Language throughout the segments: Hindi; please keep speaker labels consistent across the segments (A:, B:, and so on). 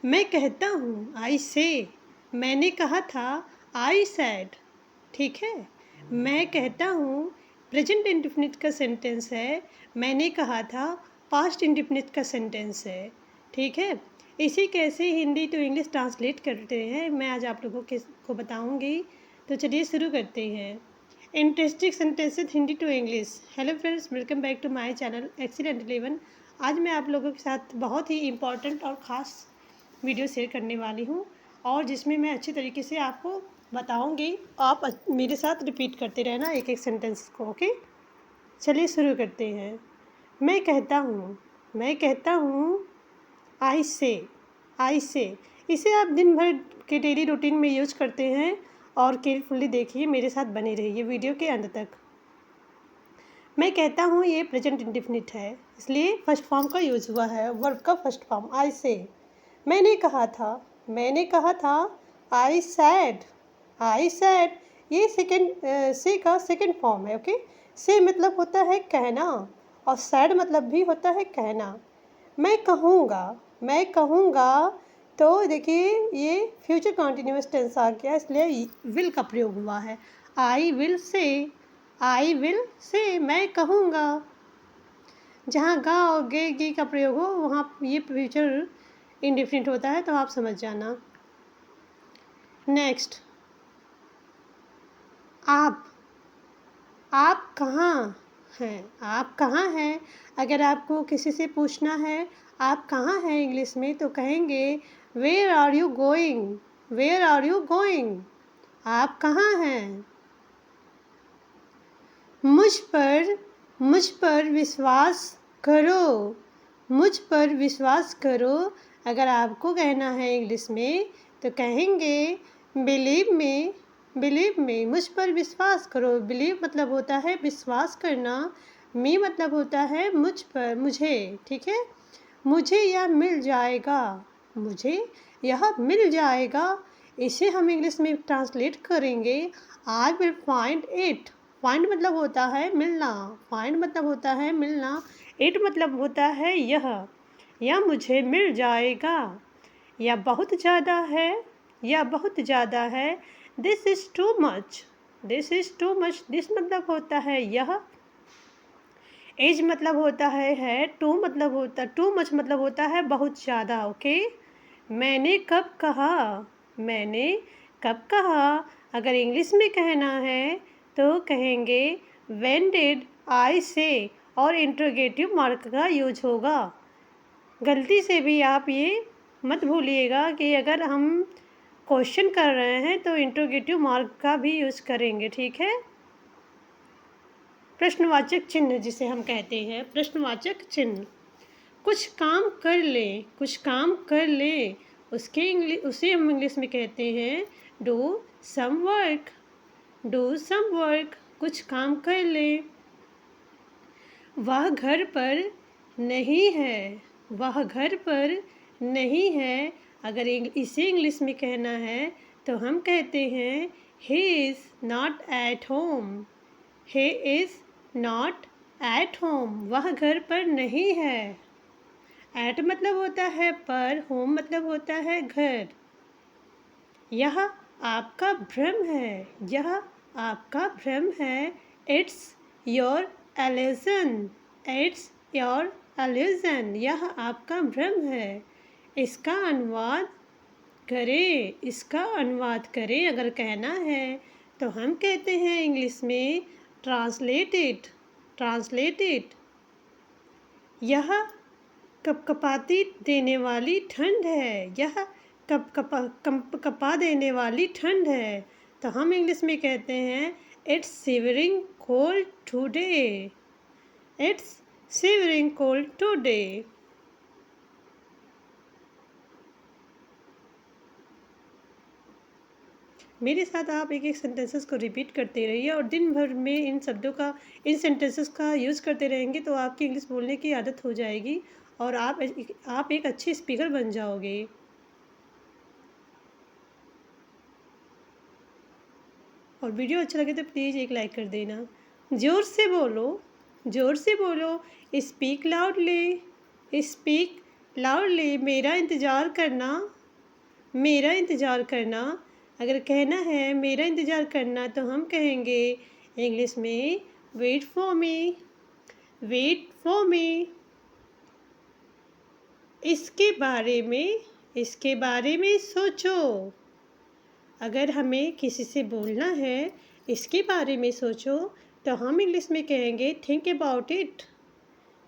A: मैं कहता हूँ आई से, मैंने कहा था आई सैड। ठीक है। मैं कहता हूँ प्रेजेंट इंडेफिनिट का सेंटेंस है, मैंने कहा था पास्ट इंडेफिनिट का सेंटेंस है। ठीक है। इसी कैसे हिंदी टू इंग्लिश ट्रांसलेट करते हैं मैं आज आप लोगों को बताऊंगी। तो चलिए शुरू करते हैं। Interesting sentences Hindi to English. Hello friends, welcome back to my channel excellent 11। आज मैं आप लोगों के साथ बहुत ही इम्पॉर्टेंट और ख़ास वीडियो शेयर करने वाली हूँ और जिसमें मैं अच्छी तरीके से आपको बताऊँगी। आप मेरे साथ रिपीट करते रहना एक एक सेंटेंस को। ओके, चलिए शुरू करते हैं। मैं कहता हूँ आई से। इसे आप दिन भर के डेली रूटीन में यूज करते हैं और केयरफुली देखिए, मेरे साथ बने रहिए वीडियो के अंत तक। मैं कहता हूँ ये प्रेजेंट इंडेफिनिट है, इसलिए फर्स्ट फॉर्म का यूज हुआ है, वर्ब का फर्स्ट फॉर्म आई से। मैंने कहा था आई सैड ये सेकेंड से का सेकेंड फॉर्म है। ओके, से मतलब होता है कहना और सैड मतलब भी होता है कहना। मैं कहूँगा तो देखिए ये फ्यूचर कॉन्टिन्यूअस टेंस आ गया, इसलिए विल का प्रयोग हुआ है। आई विल से मैं कहूँगा। जहाँ गा और गे गी का प्रयोग हो वहाँ ये फ्यूचर इंडेफिनिट होता है, तो आप समझ जाना। नेक्स्ट, आप कहाँ हैं। अगर आपको किसी से पूछना है आप कहाँ हैं इंग्लिश में, तो कहेंगे वेयर आर यू गोइंग। आप कहाँ हैं। मुझ पर विश्वास करो। अगर आपको कहना है इंग्लिश में तो कहेंगे बिलीव में मुझ पर विश्वास करो। बिलीव मतलब होता है विश्वास करना, मी मतलब होता है मुझ पर, मुझे। ठीक है। मुझे यह मिल जाएगा। इसे हम इंग्लिश में ट्रांसलेट करेंगे I will find it. Find मतलब होता है मिलना। इट मतलब होता है यह मुझे मिल जाएगा। यह बहुत ज़्यादा है। This is too much. This मतलब होता है यह। एज मतलब होता है। टू मच मतलब होता है बहुत ज़्यादा। ओके। मैंने कब कहा। अगर इंग्लिश में कहना है तो कहेंगे व्हेन डिड आई से, और इंट्रोगेटिव मार्क का यूज होगा। गलती से भी आप ये मत भूलिएगा कि अगर हम क्वेश्चन कर रहे हैं तो इंट्रोगेटिव मार्क का भी यूज करेंगे। ठीक है। प्रश्नवाचक चिन्ह जिसे हम कहते हैं, प्रश्नवाचक चिन्ह। कुछ काम कर ले उसे हम इंग्लिश में कहते हैं डू सम वर्क। कुछ काम कर ले। वह घर पर नहीं है। अगर इसे इंग्लिश में कहना है तो हम कहते हैं he is not at home। वह घर पर नहीं है। एट मतलब होता है पर, होम मतलब होता है घर। यह आपका भ्रम है। It's your illusion. यह आपका भ्रम है। इसका अनुवाद करें अगर कहना है तो हम कहते हैं इंग्लिश में ट्रांसलेट इट। यह कपकपा देने वाली ठंड है। तो हम इंग्लिश में कहते हैं इट्स सिवरिंग कोल्ड टुडे। मेरे साथ आप एक एक सेंटेंसेस को रिपीट करते रहिए और दिन भर में इन सेंटेंसेस का यूज़ करते रहेंगे तो आपकी इंग्लिश बोलने की आदत हो जाएगी और आप एक अच्छे स्पीकर बन जाओगे। और वीडियो अच्छा लगे तो प्लीज़ एक लाइक कर देना। जोर से बोलो। स्पीक लाउडली मेरा इंतज़ार करना, मेरा इंतज़ार करना। अगर कहना है मेरा इंतज़ार करना तो हम कहेंगे इंग्लिश में wait for me, wait for me. इसके बारे में सोचो। अगर हमें किसी से बोलना है इसके बारे में सोचो तो हम इंग्लिश में कहेंगे think about it,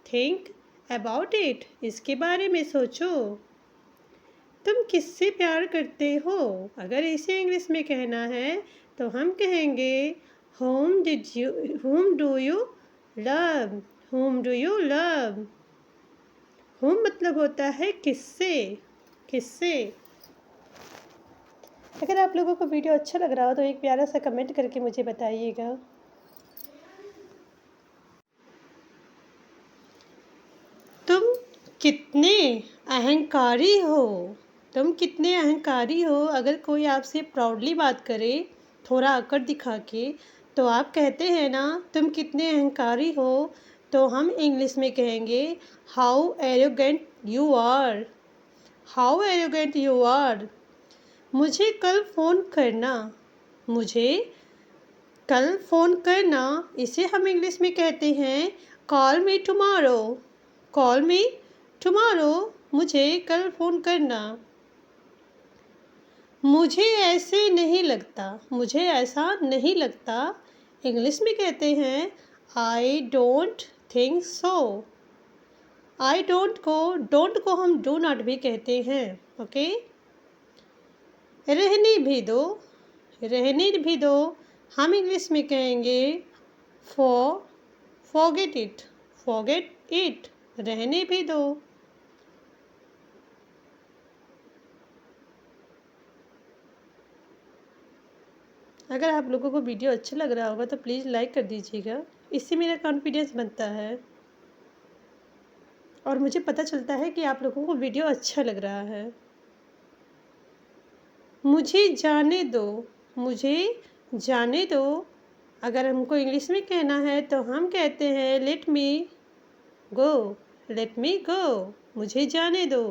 A: think about it. इसके बारे में सोचो। तुम किससे प्यार करते हो? अगर इसे इंग्लिश में कहना है तो हम कहेंगे whom do you love, whom do you love। whom मतलब होता है किससे, किससे। अगर आप लोगों को वीडियो अच्छा लग रहा हो तो एक प्यारा सा कमेंट करके मुझे बताइएगा। तुम कितने अहंकारी हो, तुम कितने अहंकारी हो। अगर कोई आपसे प्राउडली बात करे थोड़ा अकड़ दिखा के तो आप कहते हैं ना तुम कितने अहंकारी हो, तो हम इंग्लिश में कहेंगे how arrogant you are, how arrogant you are. मुझे कल फ़ोन करना, मुझे कल फ़ोन करना। इसे हम इंग्लिश में कहते हैं call me tomorrow, call me tomorrow. मुझे कल फ़ोन करना। मुझे ऐसे नहीं लगता, मुझे ऐसा नहीं लगता। इंग्लिश में कहते हैं I don't think so. I don't को हम डू नॉट भी कहते हैं। ओके। रहने भी दो, रहने भी दो। हम इंग्लिश में कहेंगे फॉरगेट इट, फॉरगेट इट। रहने भी दो। अगर आप लोगों को वीडियो अच्छा लग रहा होगा तो प्लीज़ लाइक कर दीजिएगा, इससे मेरा कॉन्फिडेंस बनता है और मुझे पता चलता है कि आप लोगों को वीडियो अच्छा लग रहा है। मुझे जाने दो, मुझे जाने दो। अगर हमको इंग्लिश में कहना है तो हम कहते हैं लेट मी गो, लेट मी गो। मुझे जाने दो।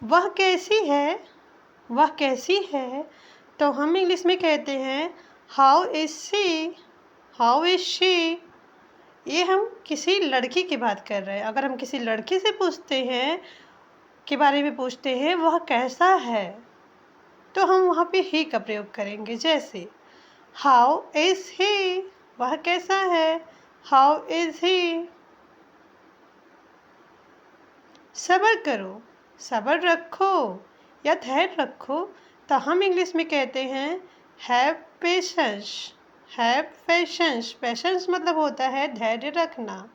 A: वह कैसी है, वह कैसी है, तो हम इंग्लिश में कहते हैं how is she, how is she. ये हम किसी लड़की की बात कर रहे हैं। अगर हम किसी लड़की से पूछते हैं के बारे में पूछते हैं वह कैसा है, तो हम वहाँ पे ही का प्रयोग करेंगे। जैसे हाउ इज ही, वह कैसा है, हाउ इज ही। सब्र करो, सब्र रखो या धैर्य रखो, तो हम इंग्लिश में कहते हैं have patience, have patience. Patience मतलब होता है धैर्य रखना।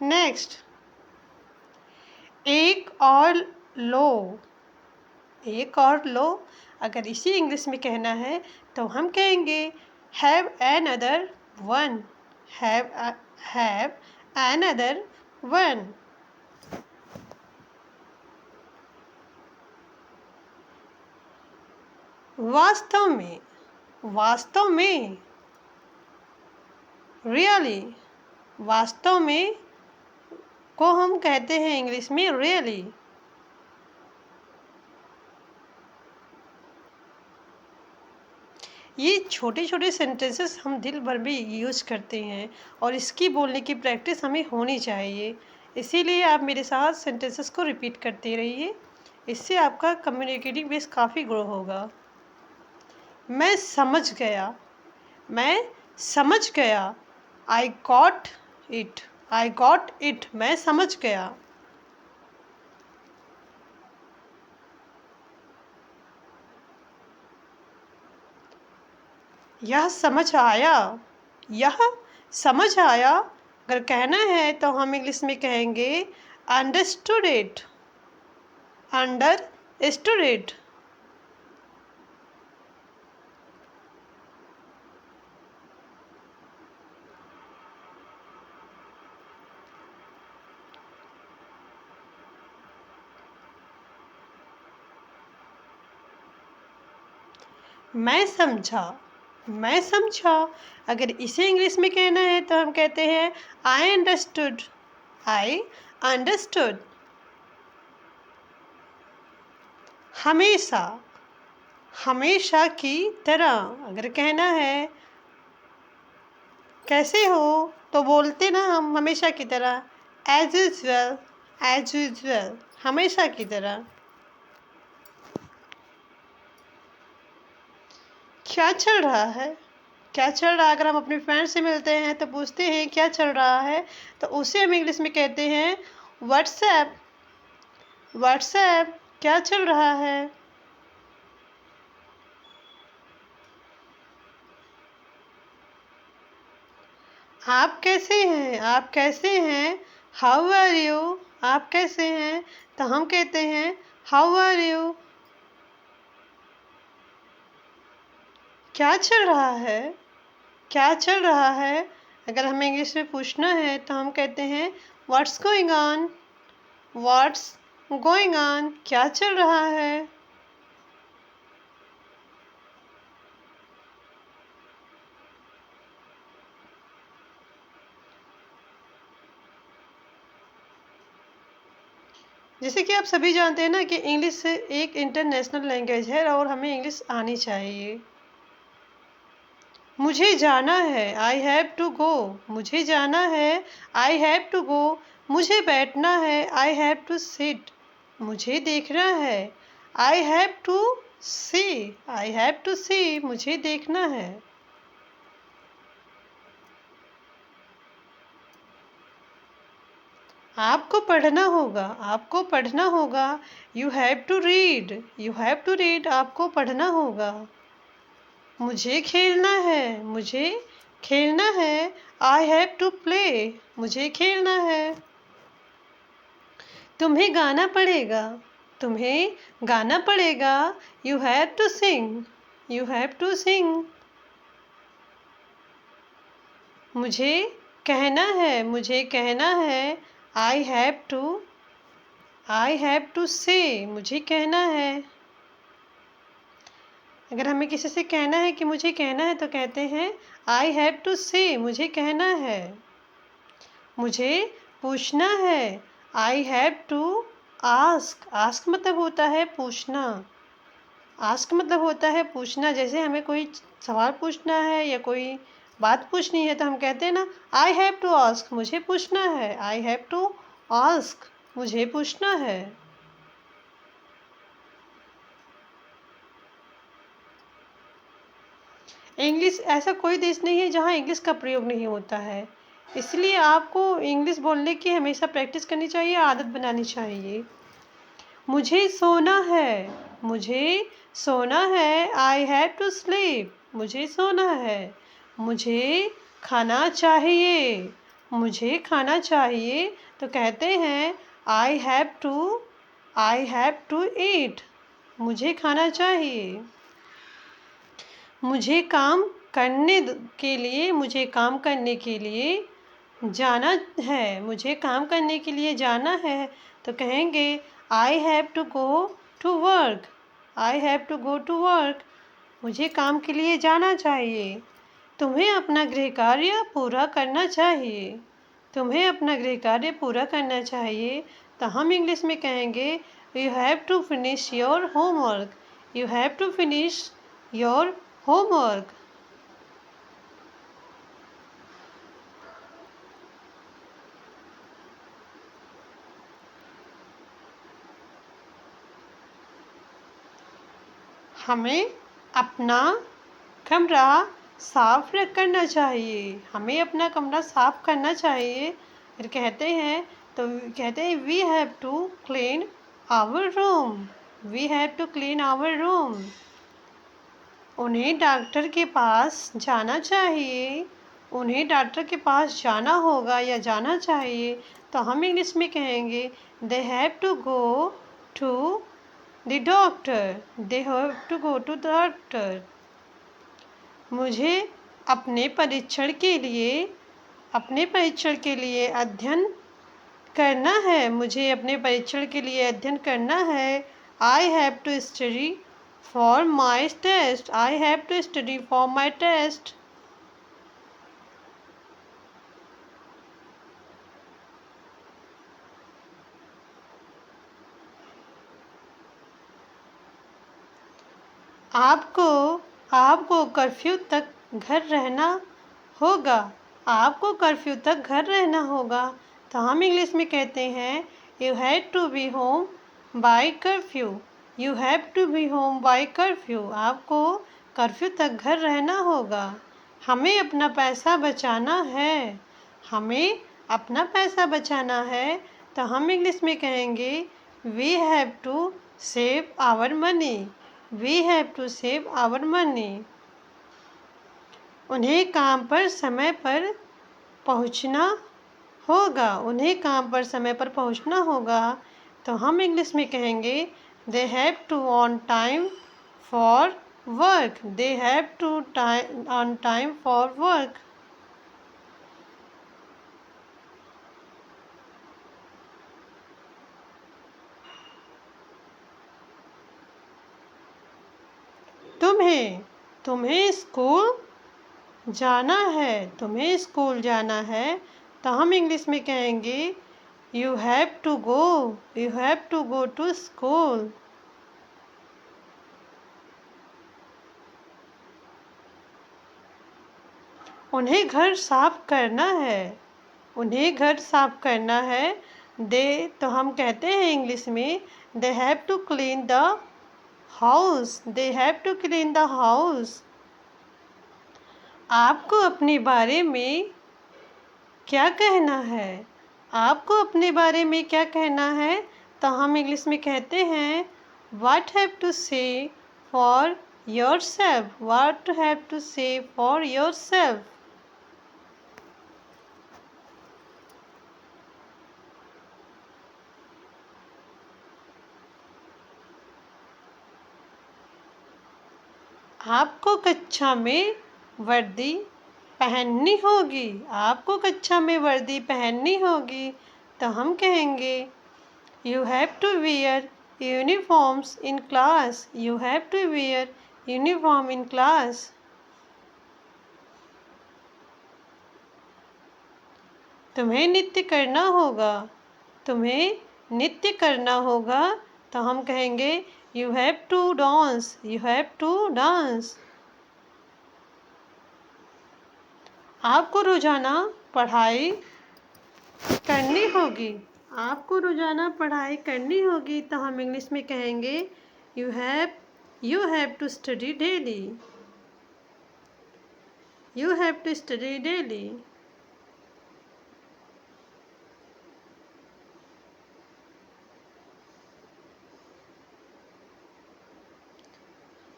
A: नेक्स्ट, एक और लो, एक और लो। अगर इसी इंग्लिश में कहना है तो हम कहेंगे have an other one, have an other one. वास्तव में, वास्तव में, रियली। वास्तव में को हम कहते हैं इंग्लिश में रियली। ये छोटे छोटे सेंटेंसेस हम दिल भर में यूज़ करते हैं और इसकी बोलने की प्रैक्टिस हमें होनी चाहिए। इसीलिए आप मेरे साथ सेंटेंसेस को रिपीट करते रहिए, इससे आपका कम्युनिकेटिव बेस काफ़ी ग्रो होगा। मैं समझ गया, मैं समझ गया। I got it, I got it. मैं समझ गया। यह समझ आया, यह समझ आया। अगर कहना है तो हम इंग्लिश में कहेंगे अंडरस्टूड इट, अंडरस्टूड इट। मैं समझा, मैं समझा। अगर इसे इंग्लिश में कहना है तो हम कहते हैं आई अंडरस्टूड, आई अंडरस्टूड। हमेशा, हमेशा की तरह अगर कहना है कैसे हो तो बोलते ना हम हमेशा की तरह, एज यूजल, एज यूजल, हमेशा की तरह। क्या चल रहा है, क्या चल रहा है। अगर हम अपने फ्रेंड से मिलते हैं तो पूछते हैं क्या चल रहा है, तो उसे हम इंग्लिश में कहते हैं व्हाट्सएप, व्हाट्सएप, क्या चल रहा है। आप कैसे हैं, आप कैसे हैं, हाउ आर यू, आप कैसे हैं, तो हम कहते हैं हाउ आर यू। क्या चल रहा है, क्या चल रहा है। अगर हमें इंग्लिश में पूछना है तो हम कहते हैं what's going on, what's going on, क्या चल रहा है। जैसे कि आप सभी जानते हैं ना कि इंग्लिश एक इंटरनेशनल लैंग्वेज है और हमें इंग्लिश आनी चाहिए। मुझे जाना है, आई हैव टू गो, मुझे जाना है, आई हैव टू गो। मुझे बैठना है, आई हैव टू सिट, मुझे देखना है, I have to see, I have to see, मुझे देखना है। आपको पढ़ना होगा, आपको पढ़ना होगा, you have to read, you have to read, आपको पढ़ना होगा। मुझे खेलना है, मुझे खेलना है, आई हैव टू प्ले, मुझे खेलना है। तुम्हें गाना पड़ेगा, तुम्हें गाना पड़ेगा, you have to sing, you have to sing. मुझे कहना है, मुझे कहना है, I have to, I have to say, मुझे कहना है। अगर हमें किसी से कहना है कि मुझे कहना है तो कहते हैं आई हैव टू से, मुझे कहना है। मुझे पूछना है, I have to ask, ask मतलब होता है पूछना, आस्क मतलब होता है पूछना। जैसे हमें कोई सवाल पूछना है या कोई बात पूछनी है तो हम कहते हैं ना आई हैव टू आस्क, मुझे पूछना है, आई हैव टू आस्क, मुझे पूछना है। इंग्लिश, ऐसा कोई देश नहीं है जहाँ इंग्लिश का प्रयोग नहीं होता है, इसलिए आपको इंग्लिश बोलने की हमेशा प्रैक्टिस करनी चाहिए, आदत बनानी चाहिए। मुझे सोना है, मुझे सोना है, आई हैव टू स्लीप, मुझे सोना है। मुझे खाना चाहिए, मुझे खाना चाहिए, तो कहते हैं I have to, I have to eat, मुझे खाना चाहिए। मुझे काम करने के लिए, मुझे काम करने के लिए जाना है, मुझे काम करने के लिए जाना है, तो कहेंगे I have to go to work, I have to go to work, मुझे काम के लिए जाना चाहिए। तुम्हें अपना गृह कार्य पूरा करना चाहिए, तुम्हें अपना गृह कार्य पूरा करना चाहिए, तो हम इंग्लिश में कहेंगे you have to finish your homework, you have to finish your homework. हमें अपना कमरा साफ करना चाहिए, हमें अपना कमरा साफ करना चाहिए। फिर कहते हैं तो कहते हैं we have to clean our room, we have to clean our room. उन्हें डॉक्टर के पास जाना चाहिए, उन्हें डॉक्टर के पास जाना होगा या जाना चाहिए, तो हम इंग्लिश में कहेंगे they have to go to the doctor, they have to go to doctor. मुझे अपने परीक्षण के लिए, अपने परीक्षण के लिए अध्ययन करना है, मुझे अपने परीक्षण के लिए अध्ययन करना है, I have to study For my test. I have to study for my test. आपको आपको कर्फ्यू तक घर रहना होगा। आपको कर्फ्यू तक घर रहना होगा। तो हम इंग्लिश में कहते हैं you have to be home by curfew. You have to be home by curfew. आपको कर्फ्यू तक घर रहना होगा। हमें अपना पैसा बचाना है। हमें अपना पैसा बचाना है। तो हम इंग्लिश में कहेंगे we have to save our money. We have to save our money. उन्हें काम पर समय पर पहुंचना होगा। उन्हें काम पर समय पर पहुंचना होगा। तो हम इंग्लिश में कहेंगे they have to on time for work. They have to on time for work. तुम्हें स्कूल जाना है। तुम्हें स्कूल जाना है। तो हम इंग्लिश में कहेंगे you have to go. You have to go to school. उन्हें घर साफ करना है। उन्हें घर साफ करना है। दे तो हम कहते हैं इंग्लिश में they have to clean the house. They have to clean the house. आपको अपने बारे में क्या कहना है। आपको अपने बारे में क्या कहना है। तो हम इंग्लिश में कहते हैं what have to say for yourself. What have to say for yourself. आपको कक्षा में वर्दी पहननी होगी। आपको कक्षा में वर्दी पहननी होगी। तो हम कहेंगे you have to wear uniforms in class. You have to wear uniform in class. तुम्हें नृत्य करना होगा। तुम्हें नृत्य करना होगा। तो हम कहेंगे you have to dance. You have to dance. आपको रोजाना पढ़ाई करनी होगी। आपको रोजाना पढ़ाई करनी होगी। तो हम इंग्लिश में कहेंगे you have to study daily. You have to study daily.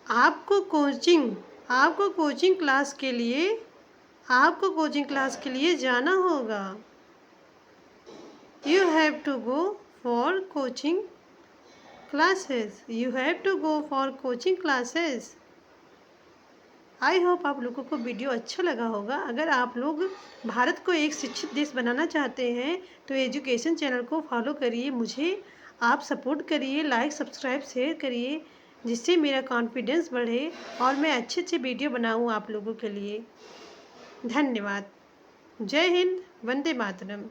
A: आपको कोचिंग क्लास के लिए जाना होगा। You have to go for coaching classes. You have to go for coaching classes. I hope आप लोगों को वीडियो अच्छा लगा होगा। अगर आप लोग भारत को एक शिक्षित देश बनाना चाहते हैं तो एजुकेशन चैनल को फॉलो करिए। मुझे आप सपोर्ट करिए, लाइक सब्सक्राइब शेयर करिए, जिससे मेरा कॉन्फिडेंस बढ़े और मैं अच्छे अच्छे वीडियो बनाऊँ आप लोगों के लिए। धन्यवाद। जय हिंद। वंदे मातरम।